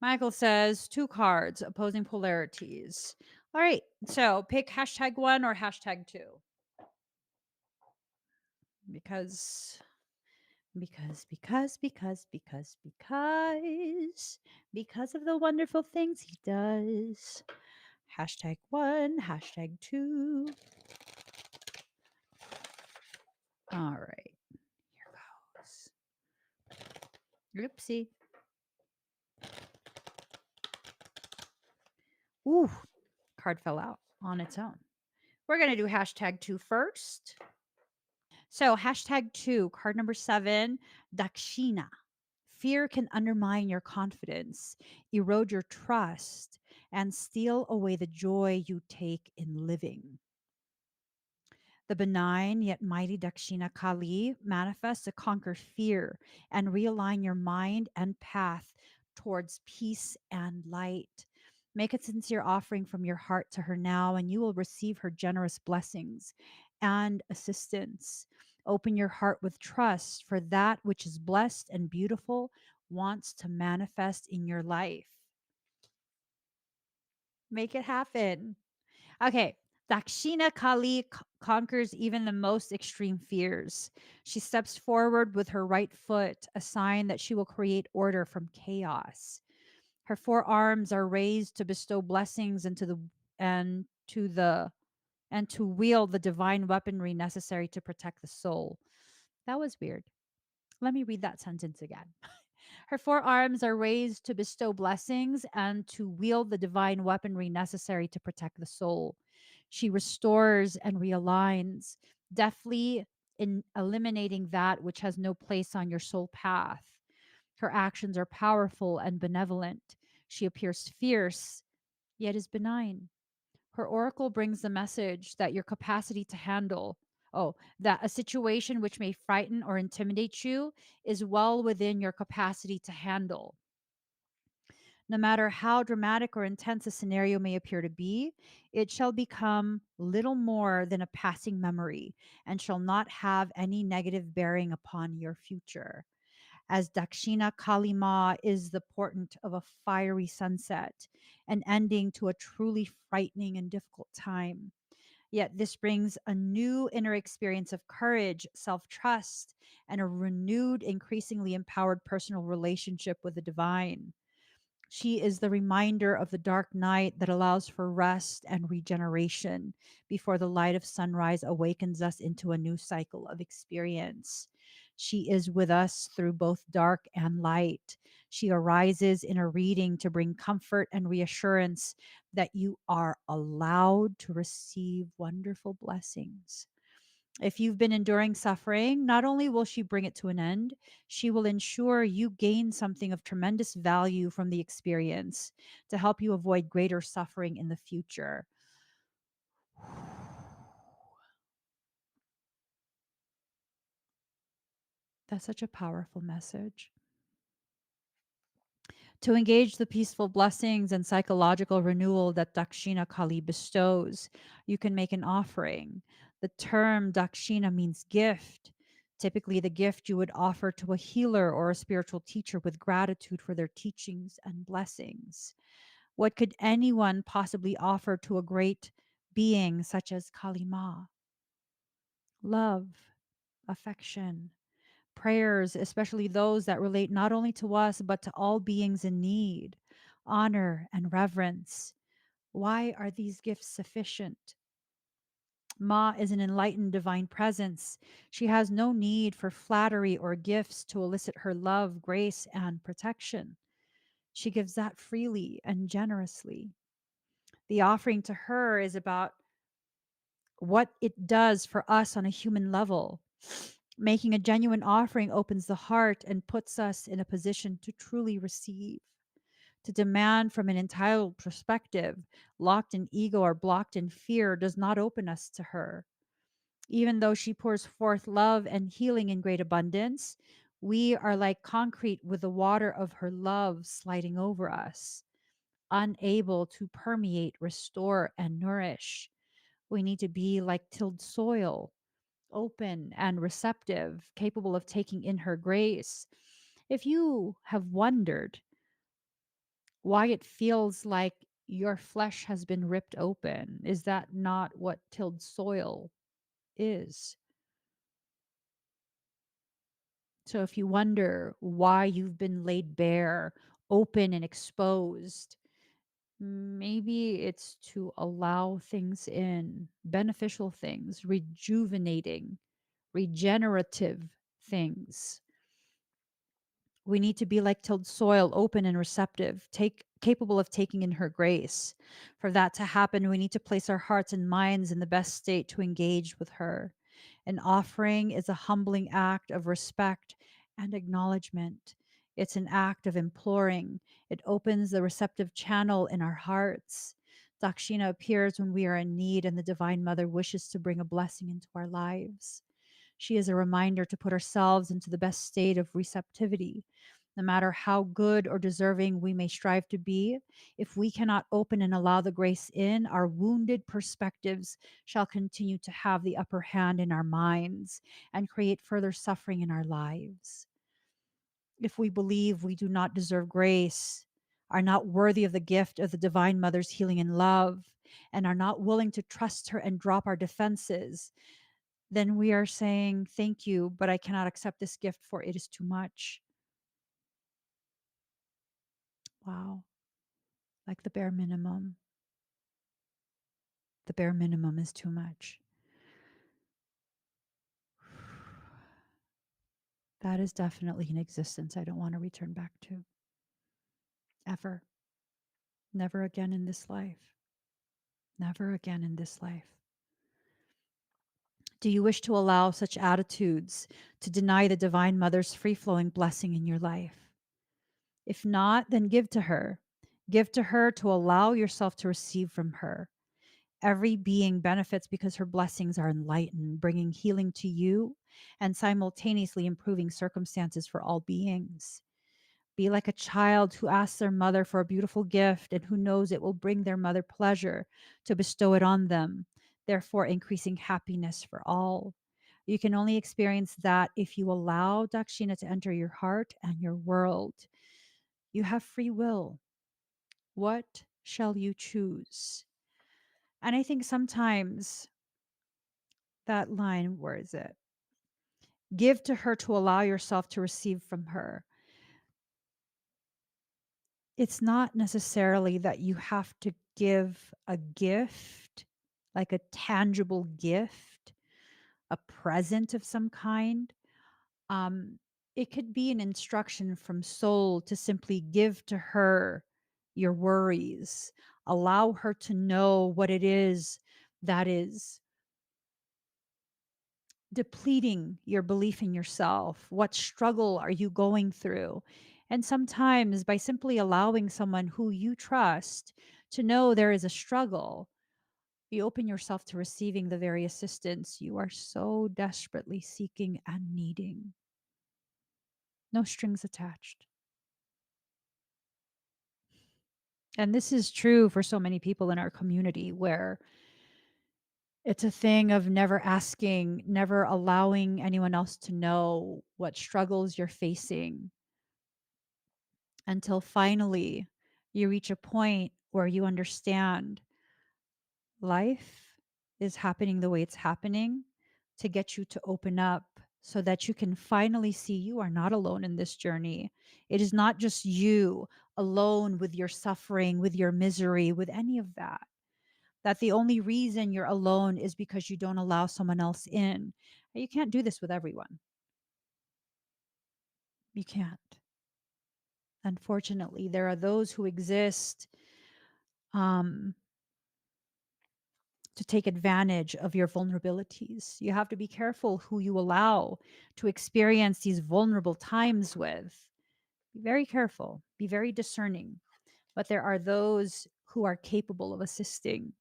Michael says two cards, opposing polarities. All right. So pick hashtag one or hashtag two. Because because of the wonderful things he does. Hashtag one, hashtag two. All right, here goes. Oopsie. Ooh, card fell out on its own. We're going to do hashtag two first. So, hashtag two, card number 7, Dakshina. Fear can undermine your confidence, erode your trust, and steal away the joy you take in living. The benign yet mighty Dakshina Kali manifests to conquer fear and realign your mind and path towards peace and light. Make a sincere offering from your heart to her now, and you will receive her generous blessings and assistance. Open your heart with trust, for that which is blessed and beautiful wants to manifest in your life. Make it happen. Okay. Dakshina Kali conquers even the most extreme fears. She steps forward with her right foot, a sign that she will create order from chaos. Her forearms are raised to bestow blessings into the and to the and to wield the divine weaponry necessary to protect the soul. That was weird. Let me read that sentence again. Her forearms are raised to bestow blessings and to wield the divine weaponry necessary to protect the soul. She restores and realigns, deftly in eliminating that which has no place on your soul path. Her actions are powerful and benevolent. She appears fierce, yet is benign. Her oracle brings the message that your capacity to handle, that a situation which may frighten or intimidate you is well within your capacity to handle. No matter how dramatic or intense a scenario may appear to be, it shall become little more than a passing memory and shall not have any negative bearing upon your future. As Dakshina Kalima is the portent of a fiery sunset, an ending to a truly frightening and difficult time. Yet this brings a new inner experience of courage, self trust, and a renewed, increasingly empowered personal relationship with the divine. She is the reminder of the dark night that allows for rest and regeneration before the light of sunrise awakens us into a new cycle of experience. She is with us through both dark and light. She arises in a reading to bring comfort and reassurance that you are allowed to receive wonderful blessings. If you've been enduring suffering, not only will she bring it to an end, she will ensure you gain something of tremendous value from the experience to help you avoid greater suffering in the future. That's such a powerful message. To engage the peaceful blessings and psychological renewal that Dakshina Kali bestows, you can make an offering. The term Dakshina means gift, typically the gift you would offer to a healer or a spiritual teacher with gratitude for their teachings and blessings. What could anyone possibly offer to a great being such as Kali Ma? Love, affection, prayers, especially those that relate not only to us, but to all beings in need, honor and reverence. Why are these gifts sufficient? Ma is an enlightened divine presence. She has no need for flattery or gifts to elicit her love, grace, and protection. She gives that freely and generously. The offering to her is about what it does for us on a human level. Making a genuine offering opens the heart and puts us in a position to truly receive. To demand from an entitled perspective, locked in ego or blocked in fear, does not open us to her. Even though she pours forth love and healing in great abundance, we are like concrete with the water of her love sliding over us, unable to permeate, restore, and nourish. We need to be like tilled soil, open and receptive, capable of taking in her grace. If you have wondered why it feels like your flesh has been ripped open. Is that not what tilled soil is? So if you wonder why you've been laid bare, open, and exposed, maybe it's to allow things in, beneficial things, rejuvenating, regenerative things. We need to be like tilled soil, open and receptive, capable of taking in her grace. For that to happen, we need to place our hearts and minds in the best state to engage with her. An offering is a humbling act of respect and acknowledgement. It's an act of imploring. It opens the receptive channel in our hearts. Dakshina appears when we are in need, and the Divine Mother wishes to bring a blessing into our lives. She is a reminder to put ourselves into the best state of receptivity. No matter how good or deserving we may strive to be, if we cannot open and allow the grace in, our wounded perspectives shall continue to have the upper hand in our minds and create further suffering in our lives. If we believe we do not deserve grace, are not worthy of the gift of the Divine Mother's healing and love, and are not willing to trust her and drop our defenses, then we are saying, "Thank you, but I cannot accept this gift, for it is too much." Wow. Like the bare minimum. The bare minimum is too much. That is definitely an existence I don't want to return back to. Ever. Never again in this life. Never again in this life. Do you wish to allow such attitudes to deny the Divine Mother's free flowing blessing in your life? If not, then give to her. Give to her to allow yourself to receive from her. Every being benefits because her blessings are enlightened, bringing healing to you and simultaneously improving circumstances for all beings. Be like a child who asks their mother for a beautiful gift and who knows it will bring their mother pleasure to bestow it on them, therefore increasing happiness for all. You can only experience that if you allow Dakshina to enter your heart and your world. You have free will. What shall you choose? And I think sometimes that line, where is it? Give to her to allow yourself to receive from her. It's not necessarily that you have to give a gift, like a tangible gift, a present of some kind. Um, it could be an instruction from soul to simply give to her your worries, allow her to know what it is that is depleting your belief in yourself. What struggle are you going through? And sometimes by simply allowing someone who you trust to know there is a struggle, you open yourself to receiving the very assistance you are so desperately seeking and needing. No strings attached. And this is true for so many people in our community where it's a thing of never asking, never allowing anyone else to know what struggles you're facing until finally you reach a point where you understand life is happening the way it's happening to get you to open up so that you can finally see you are not alone in this journey. It is not just you alone with your suffering, with your misery, with any of that. That the only reason you're alone is because you don't allow someone else in. You can't do this with everyone. You can't. Unfortunately, there are those who exist um, to take advantage of your vulnerabilities. You have to be careful who you allow to experience these vulnerable times with. Be very careful, be very discerning. But there are those who are capable of assisting.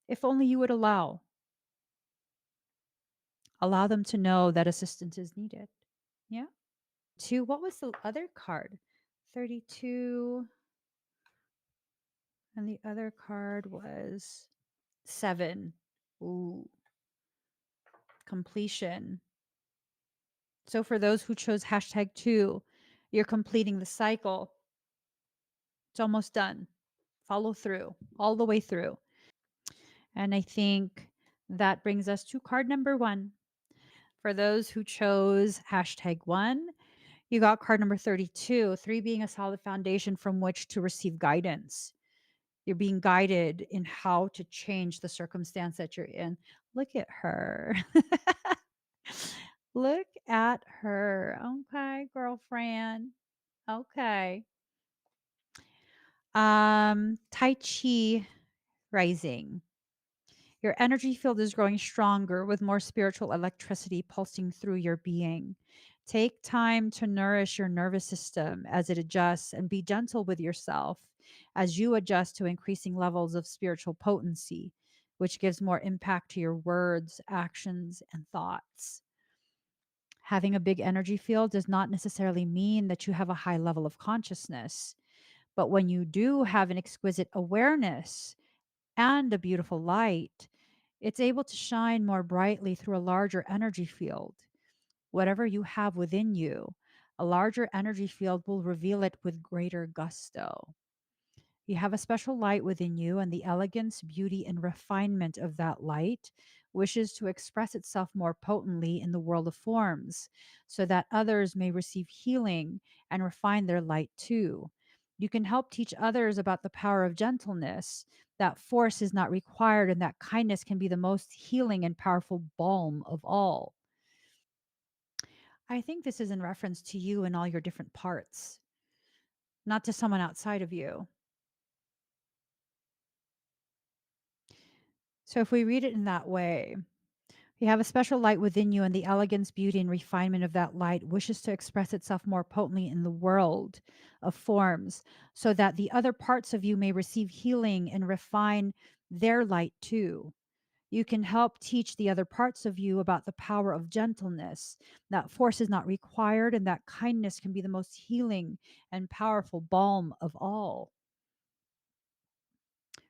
If only you would allow them to know that assistance is needed. Yeah. Two, what was the other card? 32. And the other card was 7. Ooh, completion. So for those who chose hashtag 2, you're completing the cycle. It's almost done. Follow through all the way through. And I think that brings us to card number one. For those who chose #1, you got card number 32, three being a solid foundation from which to receive guidance. You're being guided in how to change the circumstance that you're in. Look at her. Look at her. Okay, girlfriend. Okay. Tai Chi rising. Your energy field is growing stronger with more spiritual electricity pulsing through your being. Take time to nourish your nervous system as it adjusts and be gentle with yourself as you adjust to increasing levels of spiritual potency, which gives more impact to your words, actions, and thoughts. Having a big energy field does not necessarily mean that you have a high level of consciousness, but when you do have an exquisite awareness and a beautiful light, it's able to shine more brightly through a larger energy field. Whatever you have within you, a larger energy field will reveal it with greater gusto. You have a special light within you, and the elegance, beauty, and refinement of that light wishes to express itself more potently in the world of forms so that others may receive healing and refine their light too. You can help teach others about the power of gentleness, that force is not required, and that kindness can be the most healing and powerful balm of all. I think this is in reference to you and all your different parts, not to someone outside of you. So if we read it in that way, you have a special light within you, and the elegance, beauty, and refinement of that light wishes to express itself more potently in the world of forms so that the other parts of you may receive healing and refine their light too. You can help teach the other parts of you about the power of gentleness, that force is not required, and that kindness can be the most healing and powerful balm of all.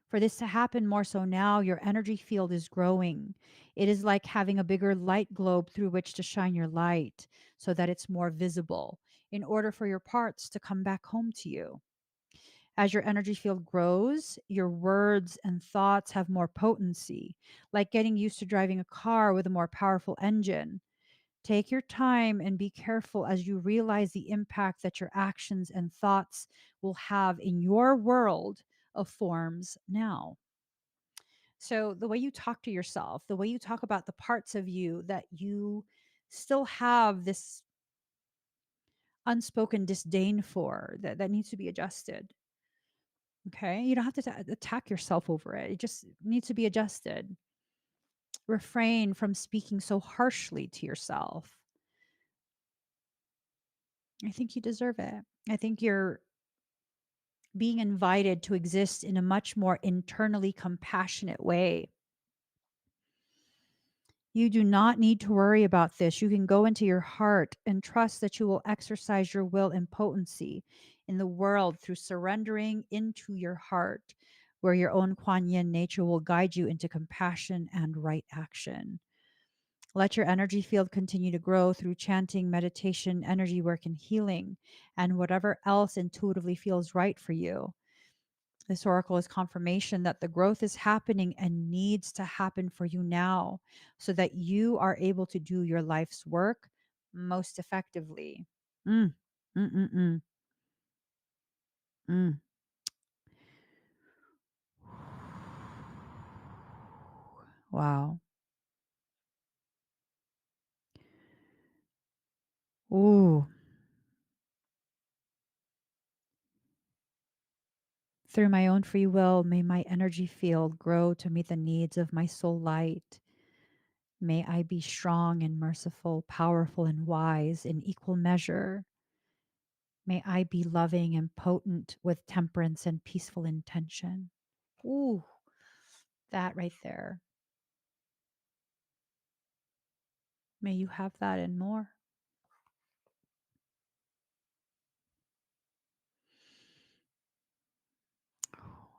For this to happen more so now, your energy field is growing. It is like having a bigger light globe through which to shine your light so that it's more visible in order for your parts to come back home to you. As your energy field grows, your words and thoughts have more potency, like getting used to driving a car with a more powerful engine. Take your time and be careful as you realize the impact that your actions and thoughts will have in your world of forms now. So, the way you talk to yourself, the way you talk about the parts of you that you still have this unspoken disdain for, that needs to be adjusted. Okay. You don't have to attack yourself over it. It just needs to be adjusted. Refrain from speaking so harshly to yourself. I think you deserve it. I think you're being invited to exist in a much more internally compassionate way. You do not need to worry about this. You can go into your heart and trust that you will exercise your will and potency in the world through surrendering into your heart, where your own Kuan Yin nature will guide you into compassion and right action. Let your energy field continue to grow through chanting, meditation, energy work, and healing, and whatever else intuitively feels right for you. This oracle is confirmation that the growth is happening and needs to happen for you now so that you are able to do your life's work most effectively. Mm, mm, mm, mm, mm. Wow. Ooh. Through my own free will, may my energy field grow to meet the needs of my soul light. May I be strong and merciful, powerful and wise in equal measure. May I be loving and potent with temperance and peaceful intention. Ooh, that right there. May you have that and more.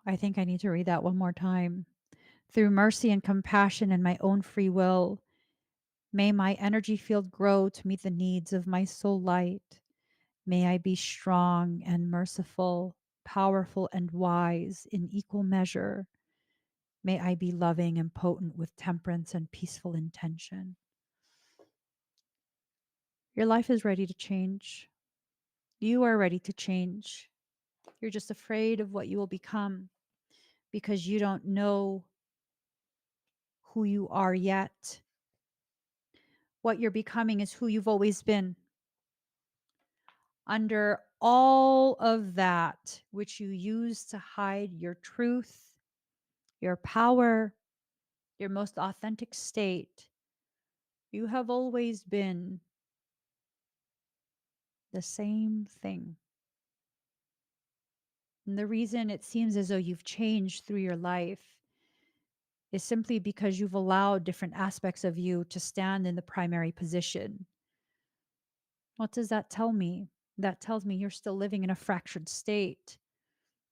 I think I need to read that one more time. Through mercy and compassion and my own free will, may my energy field grow to meet the needs of my soul light. May I be strong and merciful, powerful and wise in equal measure. May I be loving and potent with temperance and peaceful intention. Your life is ready to change. You are ready to change. You're just afraid of what you will become because you don't know who you are yet. What you're becoming is who you've always been. Under all of that, which you use to hide your truth, your power, your most authentic state, you have always been the same thing. And the reason it seems as though you've changed through your life is simply because you've allowed different aspects of you to stand in the primary position. What does that tell me? That tells me you're still living in a fractured state,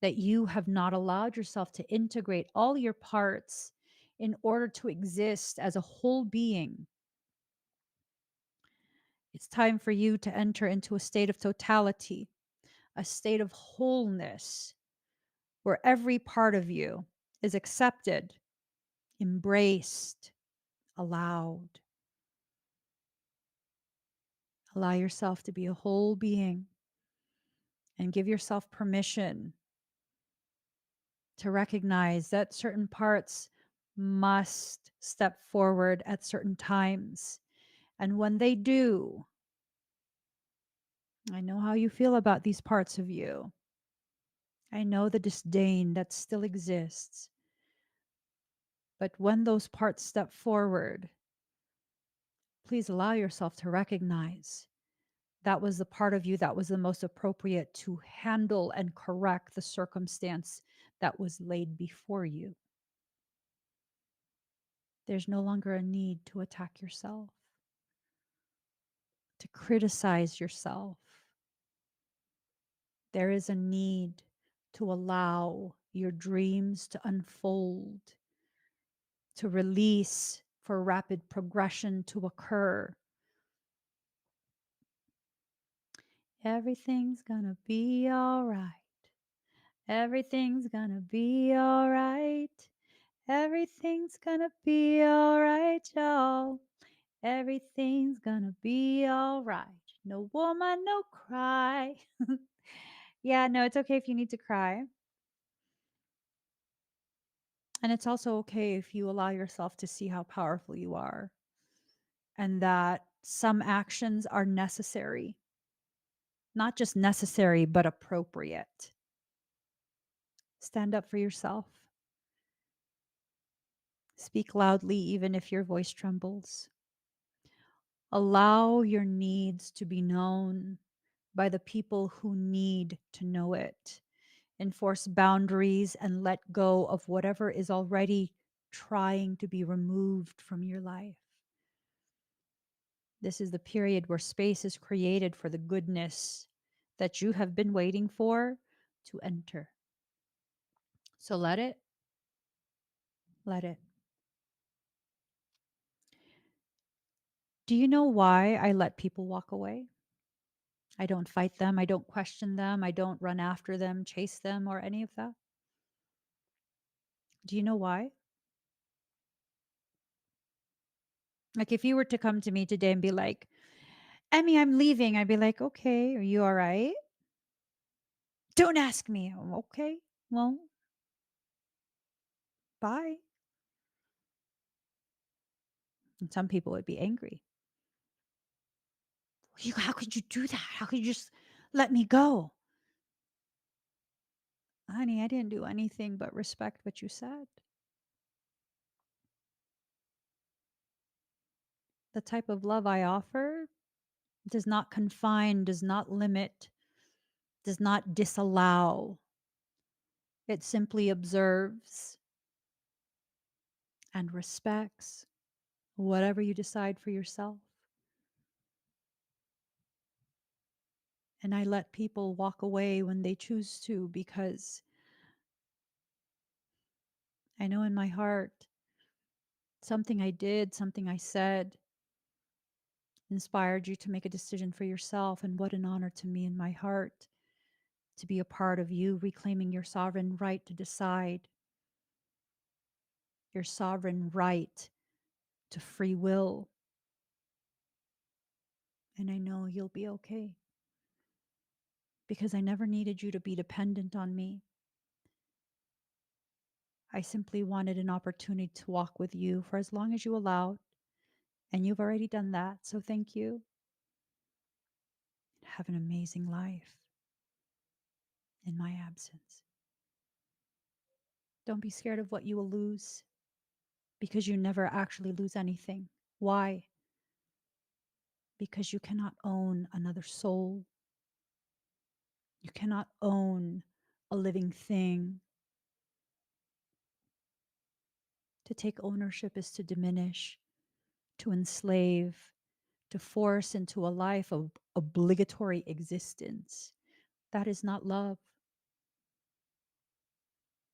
that you have not allowed yourself to integrate all your parts in order to exist as a whole being. It's time for you to enter into a state of totality, a state of wholeness, where every part of you is accepted, embraced, allowed. Allow yourself to be a whole being and give yourself permission to recognize that certain parts must step forward at certain times. And when they do, I know how you feel about these parts of you. I know the disdain that still exists. But when those parts step forward, please allow yourself to recognize that was the part of you that was the most appropriate to handle and correct the circumstance that was laid before you. There's no longer a need to attack yourself, to criticize yourself. There is a need to allow your dreams to unfold, to release, for rapid progression to occur. Everything's gonna be all right. Everything's gonna be all right. Everything's gonna be all right, y'all. Everything's gonna be all right. No woman, no cry. Yeah, no, it's okay if you need to cry. And it's also okay if you allow yourself to see how powerful you are and that some actions are necessary, not just necessary, but appropriate. Stand up for yourself. Speak loudly, even if your voice trembles. Allow your needs to be known by the people who need to know it. Enforce boundaries and let go of whatever is already trying to be removed from your life. This is the period where space is created for the goodness that you have been waiting for to enter. So let it, let it. Do you know why I let people walk away? I don't fight them. I don't question them. I don't run after them, chase them, or any of that. Do you know why? Like, if you were to come to me today and be like, Emmy, I'm leaving, I'd be like, okay, are you all right? Don't ask me. Okay, well, bye. And some people would be angry. How could you do that? How could you just let me go? Honey, I didn't do anything but respect what you said. The type of love I offer does not confine, does not limit, does not disallow. It simply observes and respects whatever you decide for yourself. And I let people walk away when they choose to because I know in my heart something I did, something I said inspired you to make a decision for yourself. And what an honor to me in my heart to be a part of you reclaiming your sovereign right to decide, your sovereign right to free will. And I know you'll be okay because I never needed you to be dependent on me. I simply wanted an opportunity to walk with you for as long as you allowed. And you've already done that. So thank you. Have an amazing life in my absence. Don't be scared of what you will lose because you never actually lose anything. Why? Because you cannot own another soul. You cannot own a living thing. To take ownership is to diminish, to enslave, to force into a life of obligatory existence. That is not love.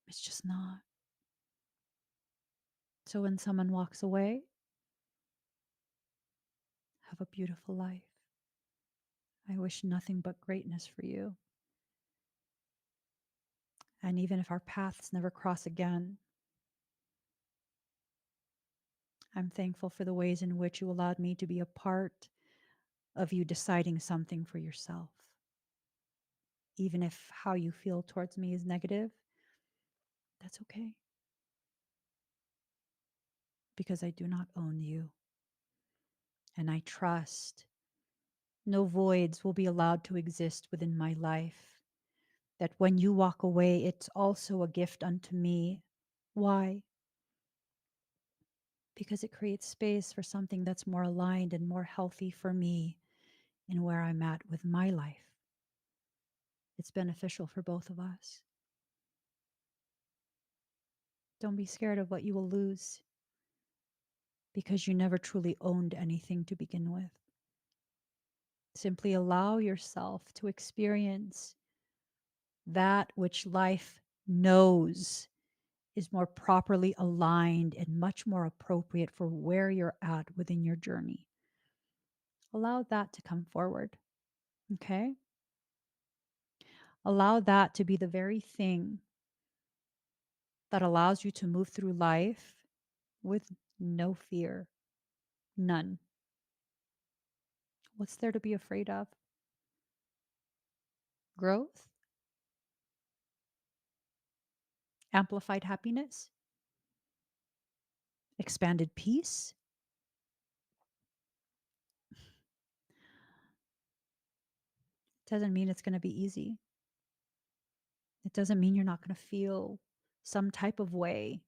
It's just not. So when someone walks away, have a beautiful life. I wish nothing but greatness for you. And even if our paths never cross again, I'm thankful for the ways in which you allowed me to be a part of you deciding something for yourself. Even if how you feel towards me is negative, that's okay because I do not own you. And I trust no voids will be allowed to exist within my life. That when you walk away, it's also a gift unto me. Why? Because it creates space for something that's more aligned and more healthy for me in where I'm at with my life. It's beneficial for both of us. Don't be scared of what you will lose because you never truly owned anything to begin with. Simply allow yourself to experience that which life knows is more properly aligned and much more appropriate for where you're at within your journey. Allow that to come forward. Okay? Allow that to be the very thing that allows you to move through life with no fear. None. What's there to be afraid of? Growth? Amplified happiness? Expanded peace? Doesn't mean it's going to be easy. It doesn't mean you're not going to feel some type of way.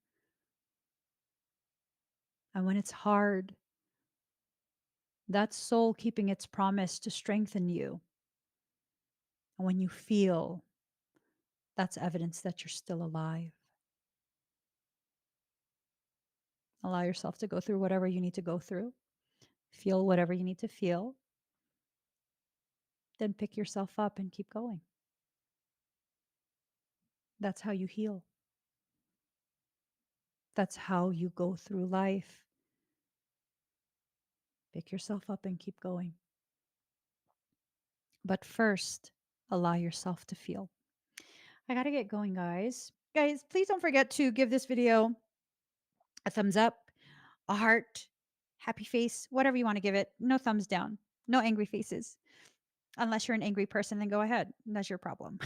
And when it's hard, that's soul keeping its promise to strengthen you. And when you feel, that's evidence that you're still alive. Allow yourself to go through whatever you need to go through, feel whatever you need to feel, then pick yourself up and keep going. That's how you heal. That's how you go through life. Pick yourself up and keep going. But first, allow yourself to feel. I got to get going, guys. Guys, please don't forget to give this video a thumbs up, a heart, happy face, whatever you want to give it. No thumbs down, no angry faces. Unless you're an angry person, then go ahead. That's your problem.